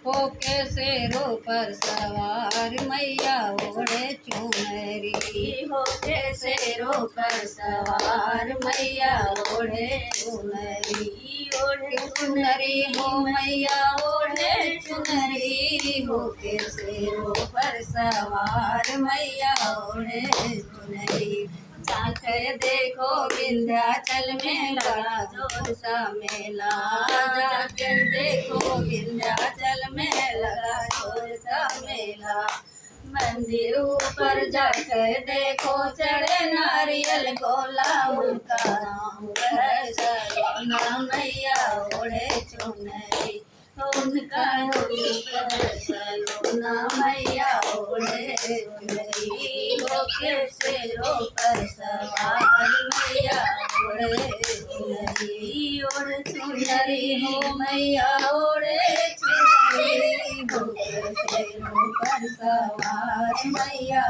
होके शेरों पर सवार मैया ओढ़े चुनरी। होके शेरों पर सवार मैया ओढ़े चुनरी। ओढ़े चुनरी हो मैया ओढ़े चुनरी। होके शेरों पर सवार मैया ओढ़े चुनरी। जाकर देखो विंध्याचल में लगा जोर सा मेला। जाकर देखो विंध्याचल में लगा जोर सा मेला। मंदिर ऊपर जाकर देखो चढ़े नारियल गोला। उनका नाम है सलोना मैया ओढ़े चुनरी। उनका नाम है सलोना मैया ओढ़े चुनरी। होके शेरों पर सवार मैया ओढ़े चुनरी। ओढ़े चुनरी हो मैया ओढ़े चुनरी। होके शेरों पर सवार मैया